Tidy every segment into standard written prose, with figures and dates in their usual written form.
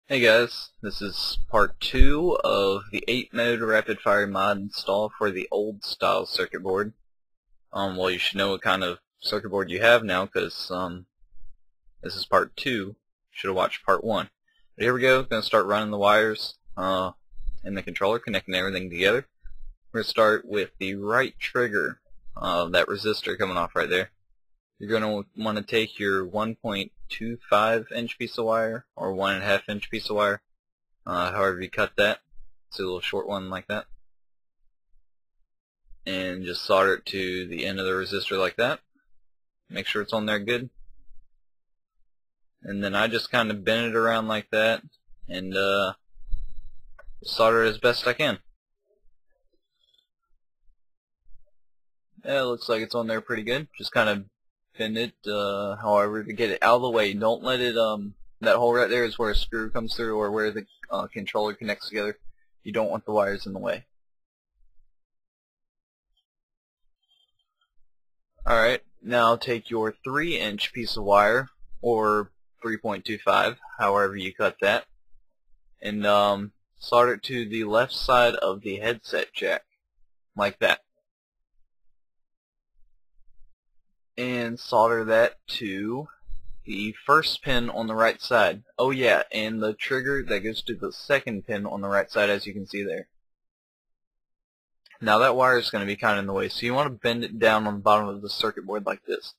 Hey guys, this is part 2 of the 8-mode rapid fire mod install for the old style circuit board. Well, you should know what kind of circuit board you have now because this is part 2. Should have watched part 1. But here we go, going to start running the wires in the controller, connecting everything together. We're going to start with the right trigger, that resistor coming off right there. You're going to want to take your 1.25 inch piece of wire or 1.5 inch piece of wire, however you cut that. It's a little short one like that. And just solder it to the end of the resistor like that. Make sure it's on there good. And then I just kind of bend it around like that and solder it as best I can. Yeah, it looks like it's on there pretty good. Just kind of bend it, however, to get it out of the way. Don't let it, that hole right there is where a screw comes through or where the controller connects together. You don't want the wires in the way. Alright, now take your 3-inch piece of wire, or 3.25, however you cut that, and solder it to the left side of the headset jack, like that. And solder that to the first pin on the right side. Oh yeah, and the trigger that goes to the second pin on the right side, as you can see there. Now that wire is going to be kind of in the way, so you want to bend it down on the bottom of the circuit board like this.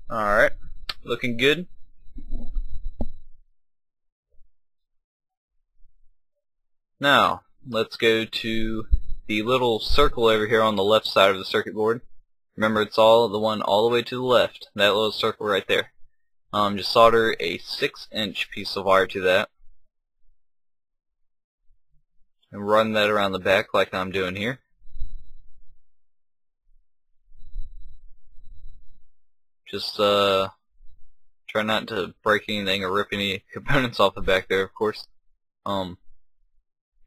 Alright, looking good. Now, let's go to the little circle over here on the left side of the circuit board. Remember, it's all the one all the way to the left, that little circle right there. Just solder a 6-inch piece of wire to that. And run that around the back like I'm doing here. Just try not to break anything or rip any components off the back there, of course.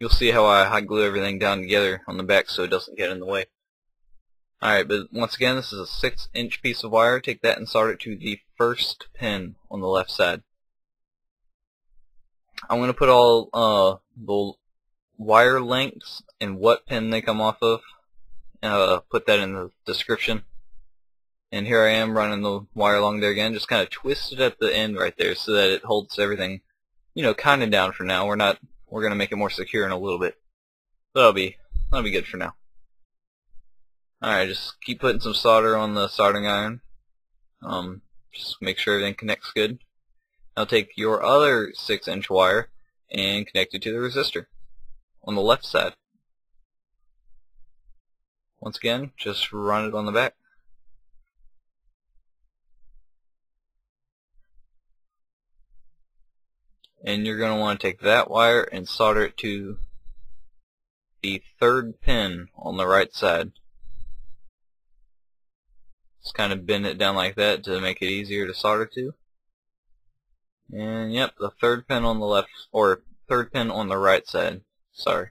You'll see how I hot glue everything down together on the back so it doesn't get in the way. Alright, but once again, this is a 6-inch piece of wire. Take that and solder it to the first pin on the left side. I'm going to put all the wire lengths and what pin they come off of. Put that in the description. And here I am running the wire along there again. Just kind of twist it at the end right there so that it holds everything, kind of down for now. We're going to make it more secure in a little bit. That'll be good for now. Alright, just keep putting some solder on the soldering iron. Just make sure everything connects good. Now take your other 6-inch wire and connect it to the resistor on the left side. Once again, just run it on the back. And you're going to want to take that wire and solder it to the third pin on the right side. Just kind of bend it down like that to make it easier to solder to. And yep, the third pin on the left, or third pin on the right side. Sorry,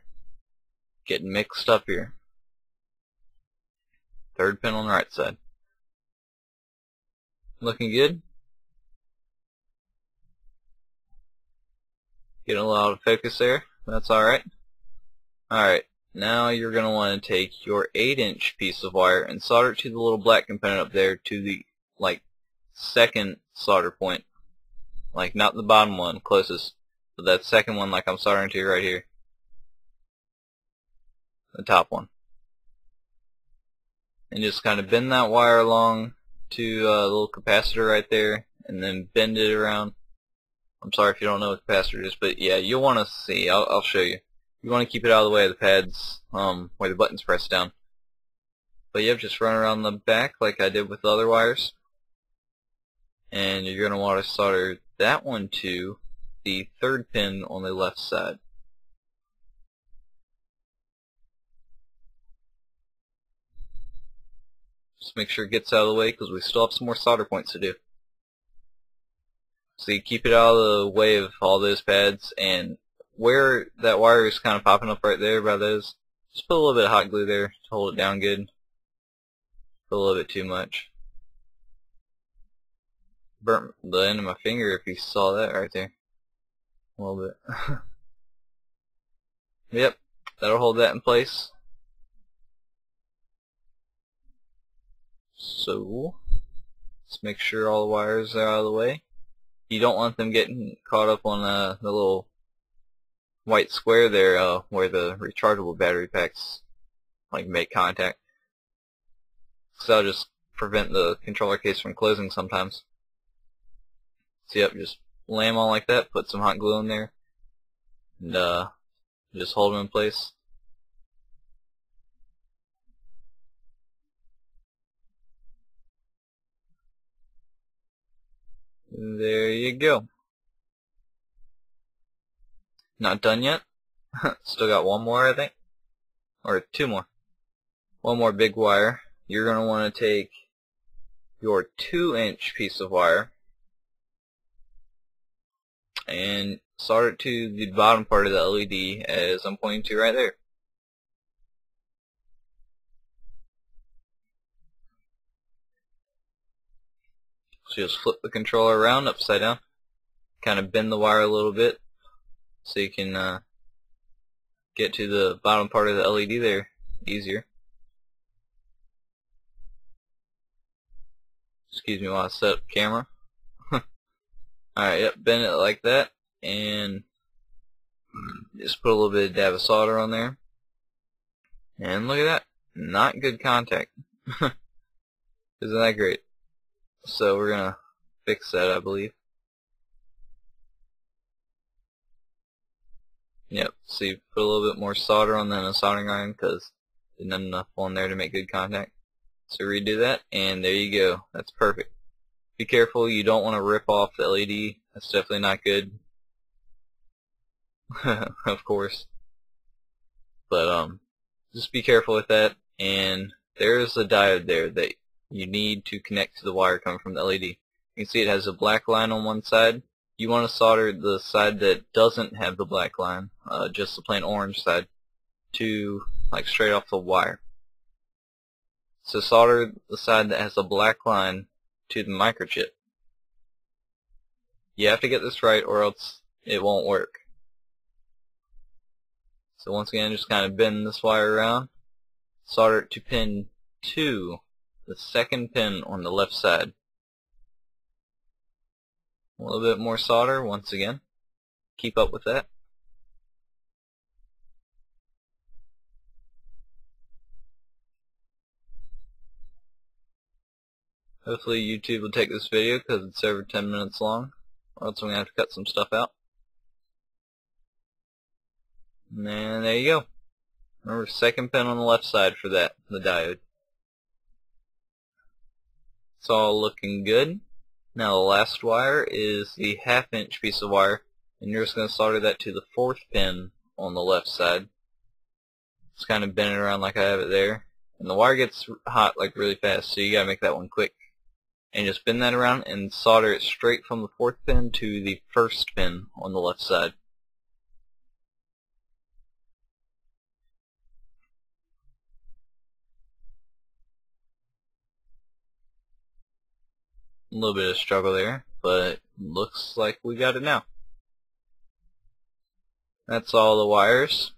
getting mixed up here. Third pin on the right side. Looking good? Getting a little out of focus there. That's alright. Alright, now you're going to want to take your 8-inch piece of wire and solder it to the little black component up there to the, second solder point. Not the bottom one, closest, but that second one like I'm soldering to right here. The top one. And just kind of bend that wire along to the little capacitor right there, and then bend it around. I'm sorry if you don't know what capacitor is, but yeah, you'll want to see. I'll show you. You want to keep it out of the way of the pads where the button's pressed down. But you have just run around the back like I did with the other wires. And you're going to want to solder that one to the third pin on the left side. Just make sure it gets out of the way because we still have some more solder points to do. So you keep it out of the way of all those pads, and where that wire is kind of popping up right there by those, Just put a little bit of hot glue there to hold it down good. Put a little bit too much. Burnt the end of my finger if you saw that right there. A little bit. Yep, that'll hold that in place. So, let's make sure all the wires are out of the way. You don't want them getting caught up on the little white square there where the rechargeable battery packs make contact. So that'll just prevent the controller case from closing sometimes. So yep, just lay them on like that, put some hot glue in there, and just hold them in place. There you go. Not done yet. Still got one more, I think. Or two more. One more big wire. You're going to want to take your 2-inch piece of wire and solder it to the bottom part of the LED as I'm pointing to right there. So just flip the controller around upside down, kind of bend the wire a little bit so you can get to the bottom part of the LED there easier. Excuse me while I set up the camera. Alright, yep, bend it like that, and just put a little bit of dab of solder on there. And look at that, not good contact. Isn't that great? So we're gonna fix that, I believe. Yep, so you put a little bit more solder on than a soldering iron because there's not enough on there to make good contact. So redo that, and there you go. That's perfect. Be careful, you don't want to rip off the LED. That's definitely not good. Of course. But just be careful with that. And there's a diode there that you need to connect to the wire coming from the LED. You can see it has a black line on one side. You want to solder the side that doesn't have the black line, just the plain orange side, to straight off the wire. So solder the side that has the black line to the microchip. You have to get this right or else it won't work. So once again, just kind of bend this wire around, solder it to pin 2, the second pin on the left side. A little bit more solder once again. Keep up with that. Hopefully YouTube will take this video because it's over 10 minutes long, or else I'm going to have to cut some stuff out. And there you go. Remember, second pin on the left side for that, the diode. It's all looking good. Now the last wire is the 1/2-inch piece of wire, and you're just going to solder that to the 4th pin on the left side. Just kind of bend it around like I have it there. And the wire gets hot really fast, so you got to make that one quick. And just bend that around and solder it straight from the 4th pin to the 1st pin on the left side. A little bit of struggle there, but looks like we got it now. That's all the wires.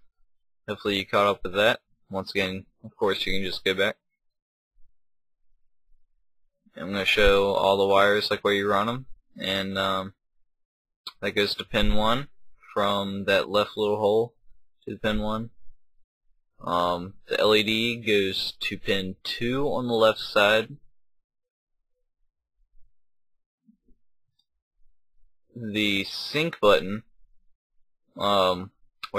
Hopefully you caught up with that. Once again, of course, you can just go back. I'm going to show all the wires where you run them, and that goes to pin 1 from that left little hole to pin 1. The LED goes to pin 2 on the left side. The sync button, where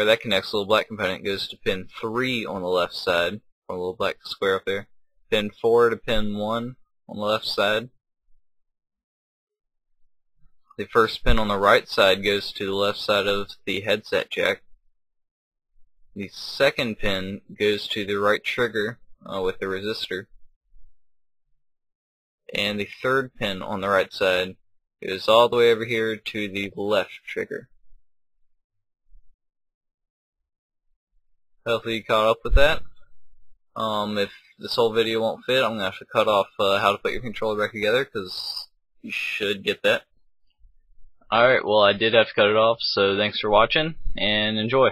that connects, the little black component, goes to pin 3 on the left side, or a little black square up there. Pin 4 to pin 1 on the left side. The first pin on the right side goes to the left side of the headset jack. The second pin goes to the right trigger with the resistor. And the third pin on the right side goes all the way over here to the left trigger. Hopefully you caught up with that. If this whole video won't fit, I'm going to have to cut off how to put your controller back together, because you should get that. Alright, well I did have to cut it off, so thanks for watching, and enjoy.